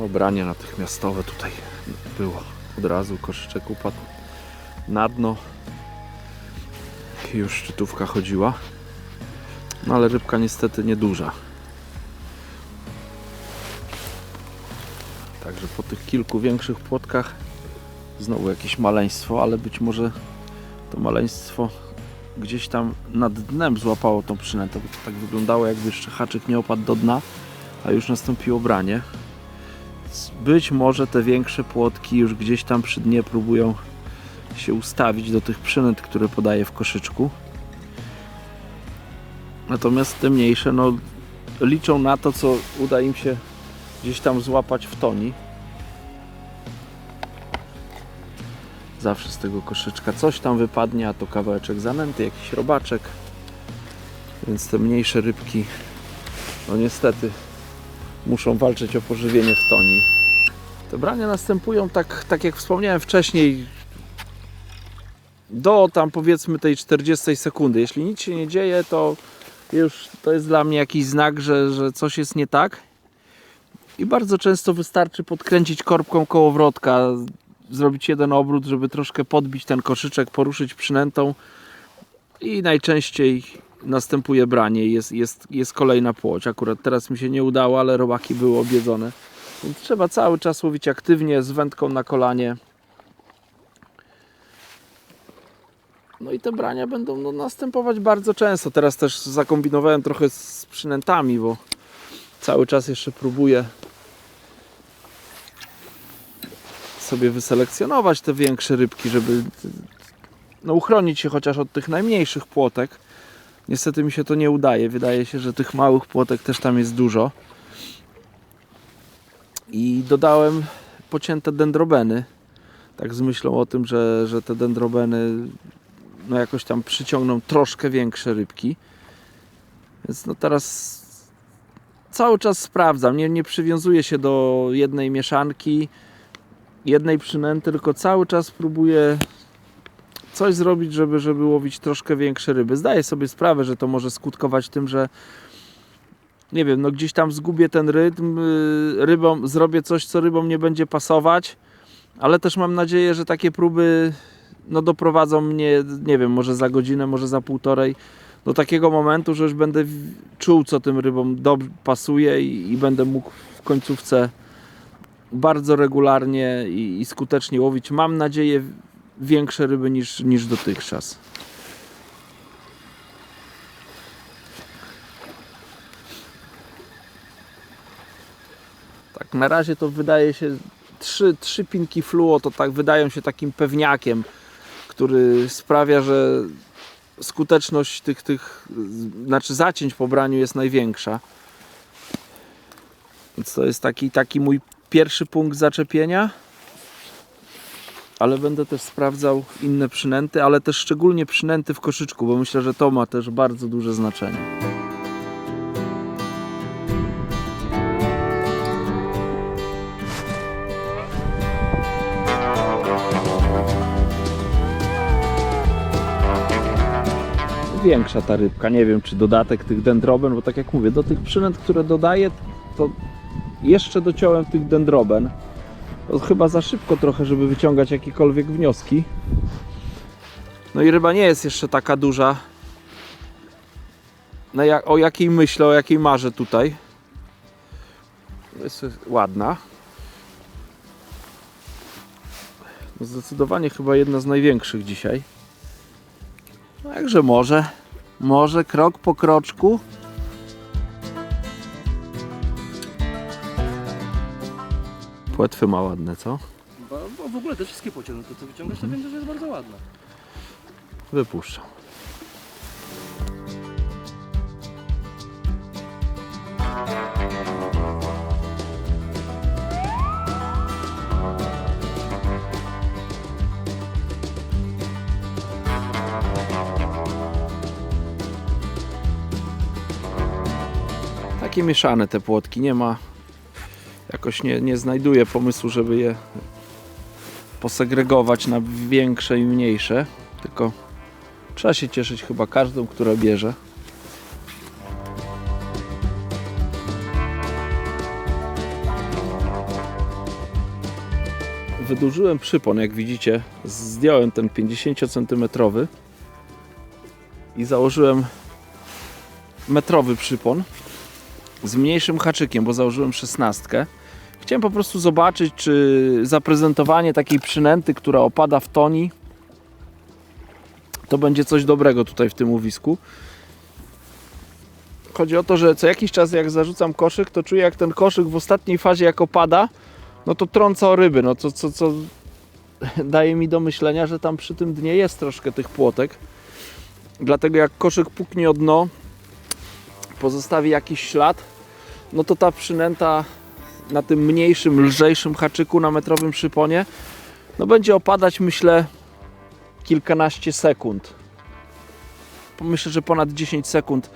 Branie natychmiastowe tutaj było. Od razu koszyczek upadł na dno. Już szczytówka chodziła. No ale rybka niestety nieduża. Także po tych kilku większych płotkach znowu jakieś maleństwo, ale być może to maleństwo gdzieś tam nad dnem złapało tą przynętę, bo to tak wyglądało, jakby jeszcze haczyk nie opadł do dna, a już nastąpiło branie. Być może te większe płotki już gdzieś tam przy dnie próbują się ustawić do tych przynęt, które podaję w koszyczku. Natomiast te mniejsze no, liczą na to, co uda im się gdzieś tam złapać w toni. Zawsze z tego koszyczka coś tam wypadnie, a to kawałeczek zanęty, jakiś robaczek. Więc te mniejsze rybki no niestety muszą walczyć o pożywienie w toni. Te brania następują tak jak wspomniałem wcześniej, do tam powiedzmy tej 40 sekundy. Jeśli nic się nie dzieje, to już to jest dla mnie jakiś znak, że coś jest nie tak. I bardzo często wystarczy podkręcić korbką kołowrotka, zrobić jeden obrót, żeby troszkę podbić ten koszyczek, poruszyć przynętą i najczęściej następuje branie i jest kolejna płoć. Akurat teraz mi się nie udało, ale robaki były objedzone. Więc trzeba cały czas łowić aktywnie, z wędką na kolanie. No i te brania będą no, następować bardzo często. Teraz też zakombinowałem trochę z przynętami, bo cały czas jeszcze próbuję sobie wyselekcjonować te większe rybki, żeby no, uchronić się chociaż od tych najmniejszych płotek. Niestety mi się to nie udaje. Wydaje się, że tych małych płotek też tam jest dużo. I dodałem pocięte dendrobeny. Tak z myślą o tym, że te dendrobeny no jakoś tam przyciągną troszkę większe rybki. Więc no teraz cały czas sprawdzam. Nie przywiązuję się do jednej mieszanki, jednej przynęty, tylko cały czas próbuję coś zrobić, żeby łowić troszkę większe ryby. Zdaję sobie sprawę, że to może skutkować tym, że nie wiem, no gdzieś tam zgubię ten rytm, rybom zrobię coś, co rybom nie będzie pasować, ale też mam nadzieję, że takie próby no doprowadzą mnie, nie wiem, może za godzinę, może za półtorej do takiego momentu, że już będę czuł, co tym rybom pasuje i będę mógł w końcówce bardzo regularnie i skutecznie łowić. Mam nadzieję większe ryby niż dotychczas. Tak, na razie to wydaje się trzy pinki fluo to tak wydają się takim pewniakiem, który sprawia, że skuteczność znaczy zacięć po braniu jest największa. Więc to jest taki mój pierwszy punkt zaczepienia. Ale będę też sprawdzał inne przynęty, ale też szczególnie przynęty w koszyczku, bo myślę, że to ma też bardzo duże znaczenie. Większa ta rybka, nie wiem czy dodatek tych dendroben, bo tak jak mówię, do tych przynęt, które dodaję, to jeszcze dociąłem tych dendroben. To chyba za szybko trochę, żeby wyciągać jakiekolwiek wnioski. No i ryba nie jest jeszcze taka duża, o jakiej myślę, o jakiej marzę tutaj. Jest ładna. No zdecydowanie chyba jedna z największych dzisiaj. Także może krok po kroczku. Płetwy ma ładne, co? Bo w ogóle te wszystkie pociągi, to co wyciągasz, to wiem, że jest bardzo ładna. Wypuszczam. Takie mieszane te płotki, nie ma jakoś nie znajduję pomysłu, żeby je posegregować na większe i mniejsze, tylko trzeba się cieszyć chyba każdą, która bierze. Wydłużyłem przypon, jak widzicie, zdjąłem ten 50 cm i założyłem metrowy przypon z mniejszym haczykiem, bo założyłem 16. Chciałem po prostu zobaczyć, czy zaprezentowanie takiej przynęty, która opada w toni, to będzie coś dobrego tutaj w tym łowisku. Chodzi o to, że co jakiś czas jak zarzucam koszyk, to czuję, jak ten koszyk w ostatniej fazie jak opada, no to trąca o ryby, no co daje mi do myślenia, że tam przy tym dnie jest troszkę tych płotek. Dlatego jak koszyk puknie o dno, pozostawi jakiś ślad, no to ta przynęta na tym mniejszym, lżejszym haczyku na metrowym przyponie, no będzie opadać, myślę, kilkanaście sekund. Myślę, że ponad 10 sekund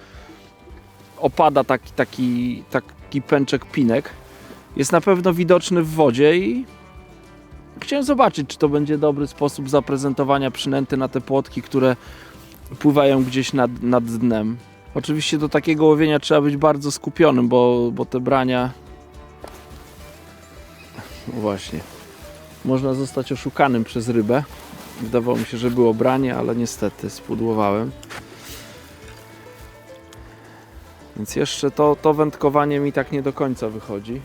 opada taki pęczek pinek. Jest na pewno widoczny w wodzie i chciałem zobaczyć, czy to będzie dobry sposób zaprezentowania przynęty na te płotki, które pływają gdzieś nad dnem. Oczywiście do takiego łowienia trzeba być bardzo skupionym, bo te brania... No właśnie. Można zostać oszukanym przez rybę. Wydawało mi się, że było branie, ale niestety spudłowałem. Więc jeszcze to wędkowanie mi tak nie do końca wychodzi.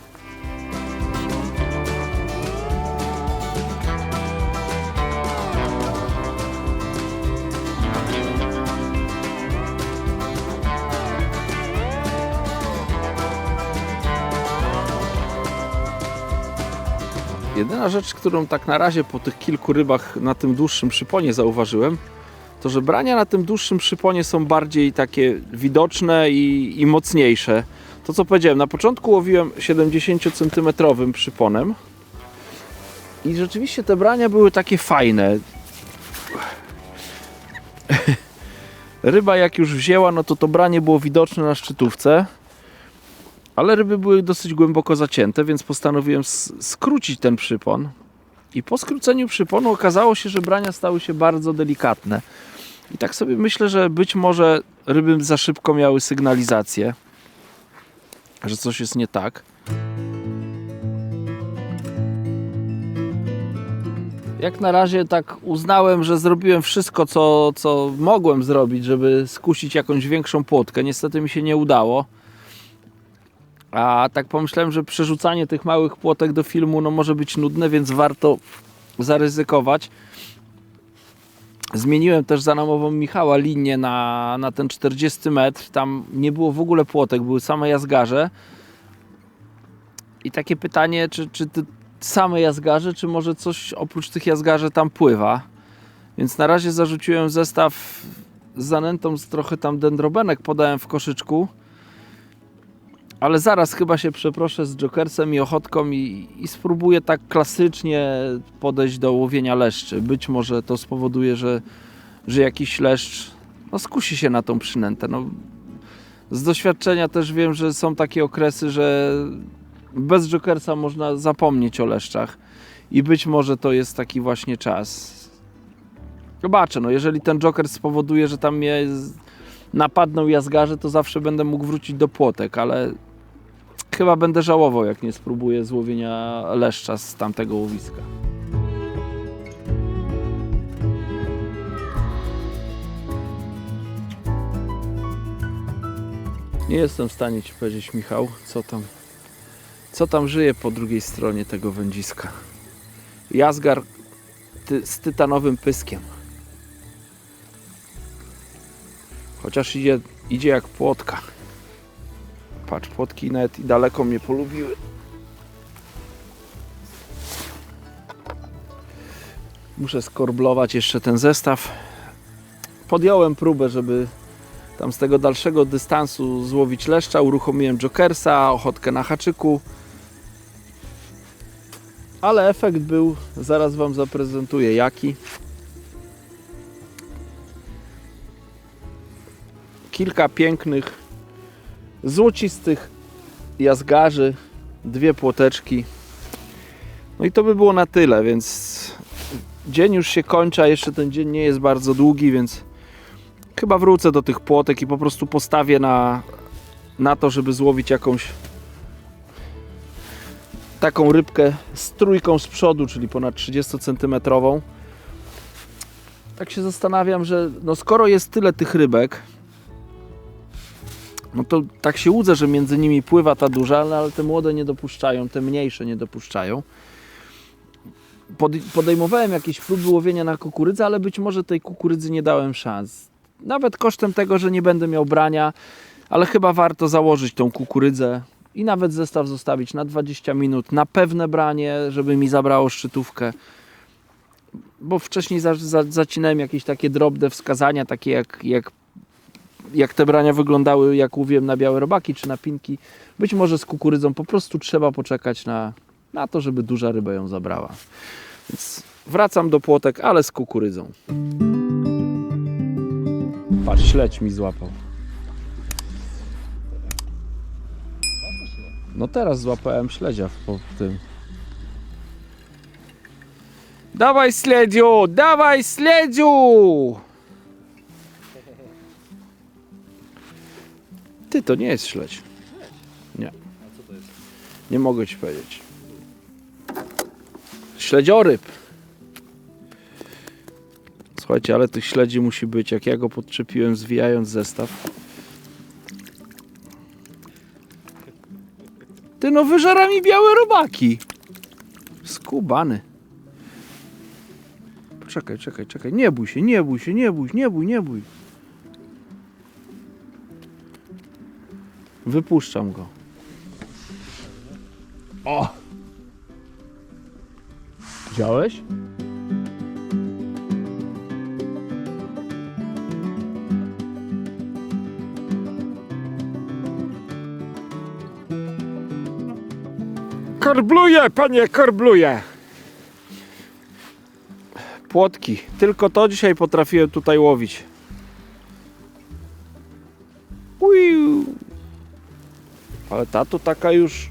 Jedyna rzecz, którą tak na razie po tych kilku rybach na tym dłuższym przyponie zauważyłem, to że brania na tym dłuższym przyponie są bardziej takie widoczne i mocniejsze. To co powiedziałem, na początku łowiłem 70 cm przyponem i rzeczywiście te brania były takie fajne. Ryba jak już wzięła, no to branie było widoczne na szczytówce. Ale ryby były dosyć głęboko zacięte, więc postanowiłem skrócić ten przypon. I po skróceniu przyponu okazało się, że brania stały się bardzo delikatne. I tak sobie myślę, że być może ryby za szybko miały sygnalizację, że coś jest nie tak. Jak na razie tak uznałem, że zrobiłem wszystko, co mogłem zrobić, żeby skusić jakąś większą płotkę. Niestety mi się nie udało. A tak pomyślałem, że przerzucanie tych małych płotek do filmu no może być nudne, więc warto zaryzykować. Zmieniłem też za namową Michała linię na ten 40 metr. Tam nie było w ogóle płotek, były same jazgarze. I takie pytanie, czy te same jazgarze, czy może coś oprócz tych jazgarzy tam pływa. Więc na razie zarzuciłem zestaw z zanętą, z trochę tam dendrobenek podałem w koszyczku. Ale zaraz chyba się przeproszę z jokersem i ochotką i spróbuję tak klasycznie podejść do łowienia leszczy. Być może to spowoduje, że jakiś leszcz skusi się na tą przynętę. No, z doświadczenia też wiem, że są takie okresy, że bez jokersa można zapomnieć o leszczach. I być może to jest taki właśnie czas. Zobaczę, no jeżeli ten joker spowoduje, że tam mnie napadną jazgarze, to zawsze będę mógł wrócić do płotek, ale chyba będę żałował, jak nie spróbuję złowienia leszcza z tamtego łowiska. Nie jestem w stanie Ci powiedzieć, Michał, co tam żyje po drugiej stronie tego wędziska. Jazgar z tytanowym pyskiem. Chociaż idzie jak płotka. Patrz, płotki nawet i daleko mnie polubiły. Muszę skorblować jeszcze ten zestaw. Podjąłem próbę, żeby tam z tego dalszego dystansu złowić leszcza. Uruchomiłem jokersa, ochotkę na haczyku. Ale efekt był, zaraz Wam zaprezentuję jaki. Kilka pięknych, złocistych jazgarzy 2 płoteczki. No i to by było na tyle, więc dzień już się kończy, a jeszcze ten dzień nie jest bardzo długi, więc chyba wrócę do tych płotek i po prostu postawię na to, żeby złowić jakąś taką rybkę z trójką z przodu, czyli ponad 30 cm. Tak się zastanawiam, że no skoro jest tyle tych rybek, no to tak się łudzę, że między nimi pływa ta duża, ale te młode nie dopuszczają, te mniejsze nie dopuszczają. Podejmowałem jakieś próby łowienia na kukurydzę, ale być może tej kukurydzy nie dałem szans. Nawet kosztem tego, że nie będę miał brania, ale chyba warto założyć tą kukurydzę i nawet zestaw zostawić na 20 minut, na pewne branie, żeby mi zabrało szczytówkę. Bo wcześniej zacinałem jakieś takie drobne wskazania, takie jak te brania wyglądały, jak łowiłem na białe robaki czy na pinki. Być może z kukurydzą po prostu trzeba poczekać na to, żeby duża ryba ją zabrała. Więc wracam do płotek, ale z kukurydzą. Patrz, śledź mi złapał. No teraz złapałem śledzia po tym. Dawaj śledziu! Dawaj śledziu! Ty, to nie jest śledź. Nie. A co to jest? Nie mogę ci powiedzieć. Śledzioryb. Słuchajcie, ale tych śledzi musi być. Jak ja go podczepiłem, zwijając zestaw. Ty, no wyżera mi białe robaki. Skubany. Czekaj. Nie bój się. Nie bój. Wypuszczam go. O! Widziałeś? Korbluję, panie, korbluję. Płotki. Tylko to dzisiaj potrafiłem tutaj łowić. Uiu. Ale ta to taka już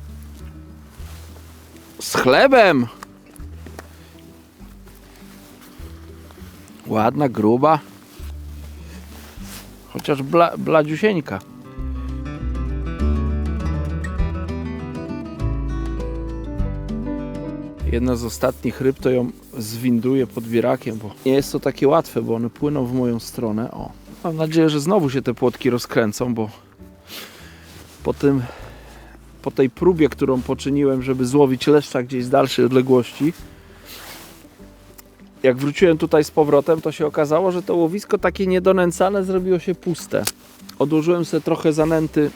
z chlebem. Ładna, gruba. Chociaż bladziusieńka. Jedna z ostatnich ryb to ją zwinduję pod wierakiem, bo nie jest to takie łatwe, bo one płyną w moją stronę. O, mam nadzieję, że znowu się te płotki rozkręcą, bo po tej próbie, którą poczyniłem, żeby złowić leszcza gdzieś z dalszej odległości, jak wróciłem tutaj z powrotem, to się okazało, że to łowisko takie niedonęcane zrobiło się puste. Odłożyłem sobie trochę zanęty,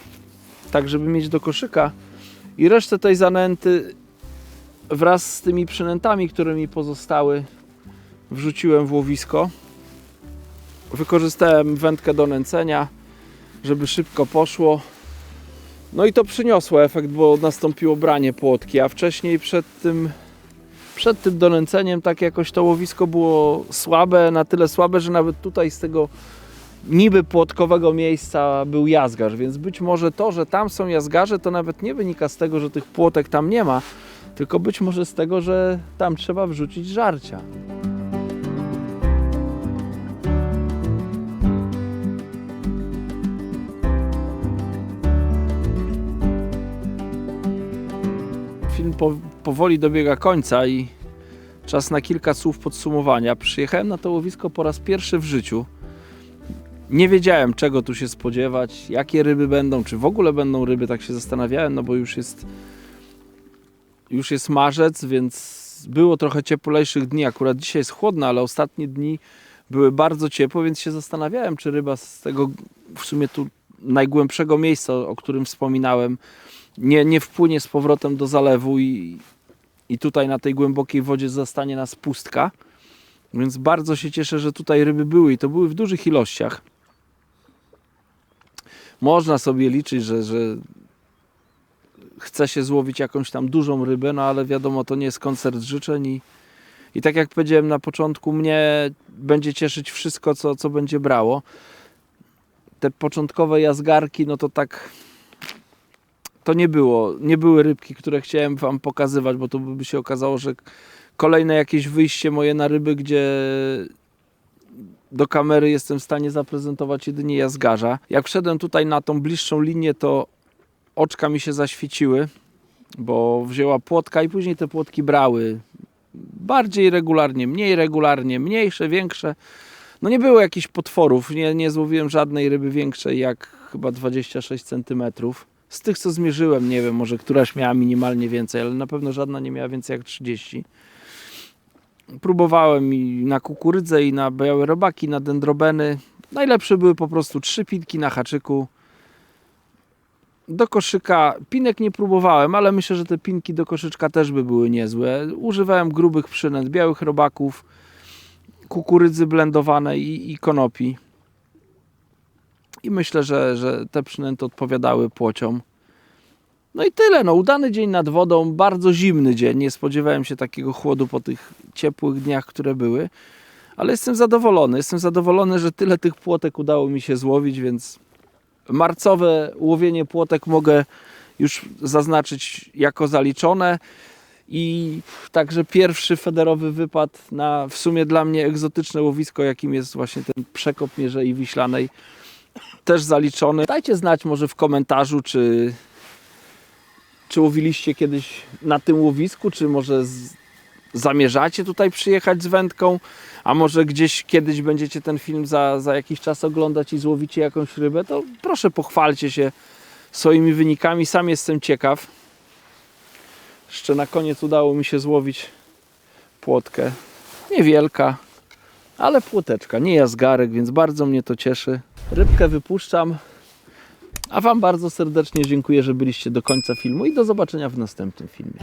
tak żeby mieć do koszyka, i resztę tej zanęty wraz z tymi przynętami, które mi pozostały, wrzuciłem w łowisko. Wykorzystałem wędkę do nęcenia, żeby szybko poszło. No i to przyniosło efekt, bo nastąpiło branie płotki, a wcześniej przed tym donęceniem tak jakoś to łowisko było słabe, na tyle słabe, że nawet tutaj z tego niby płotkowego miejsca był jazgarz, więc być może to, że tam są jazgarze, to nawet nie wynika z tego, że tych płotek tam nie ma, tylko być może z tego, że tam trzeba wrzucić żarcia. Film powoli dobiega końca i czas na kilka słów podsumowania. Przyjechałem na to łowisko po raz pierwszy w życiu. Nie wiedziałem, czego tu się spodziewać, jakie ryby będą, czy w ogóle będą ryby, tak się zastanawiałem, no bo już jest marzec, więc było trochę cieplejszych dni. Akurat dzisiaj jest chłodno, ale ostatnie dni były bardzo ciepłe, więc się zastanawiałem, czy ryba z tego w sumie tu najgłębszego miejsca, o którym wspominałem, nie wpłynie z powrotem do zalewu i tutaj na tej głębokiej wodzie zastanie nas pustka. Więc bardzo się cieszę, że tutaj ryby były i to były w dużych ilościach. Można sobie liczyć, że chce się złowić jakąś tam dużą rybę, no ale wiadomo, to nie jest koncert życzeń i tak jak powiedziałem na początku, mnie będzie cieszyć wszystko, co będzie brało. Te początkowe jazgarki, no to tak to nie były rybki, które chciałem wam pokazywać, bo to by się okazało, że kolejne jakieś wyjście moje na ryby, gdzie do kamery jestem w stanie zaprezentować jedynie jazgarza. Jak wszedłem tutaj na tą bliższą linię, to oczka mi się zaświeciły, bo wzięła płotka i później te płotki brały bardziej regularnie, mniej regularnie, mniejsze, większe. No nie było jakichś potworów, nie złowiłem żadnej ryby większej jak chyba 26 cm. Z tych co zmierzyłem, nie wiem, może któraś miała minimalnie więcej, ale na pewno żadna nie miała więcej jak 30. Próbowałem i na kukurydzę, i na białe robaki, na dendrobeny. Najlepsze były po prostu 3 pinki na haczyku. Do koszyka pinek nie próbowałem, ale myślę, że te pinki do koszyczka też by były niezłe. Używałem grubych przynęt, białych robaków, kukurydzy blendowanej i konopi. I myślę, że te przynęty odpowiadały płociom. No i tyle, no udany dzień nad wodą, bardzo zimny dzień. Nie spodziewałem się takiego chłodu po tych ciepłych dniach, które były. Ale jestem zadowolony. Jestem zadowolony, że tyle tych płotek udało mi się złowić, więc marcowe łowienie płotek mogę już zaznaczyć jako zaliczone. I także pierwszy federowy wypad na w sumie dla mnie egzotyczne łowisko, jakim jest właśnie ten przekop Mierzei Wiślanej, też zaliczony. Dajcie znać może w komentarzu, czy łowiliście kiedyś na tym łowisku, czy może zamierzacie tutaj przyjechać z wędką, a może gdzieś kiedyś będziecie ten film za jakiś czas oglądać i złowicie jakąś rybę, to proszę pochwalcie się swoimi wynikami, sam jestem ciekaw. Jeszcze na koniec udało mi się złowić płotkę. Niewielka, ale płoteczka, nie jazgarek, więc bardzo mnie to cieszy. Rybkę wypuszczam, a wam bardzo serdecznie dziękuję, że byliście do końca filmu i do zobaczenia w następnym filmie.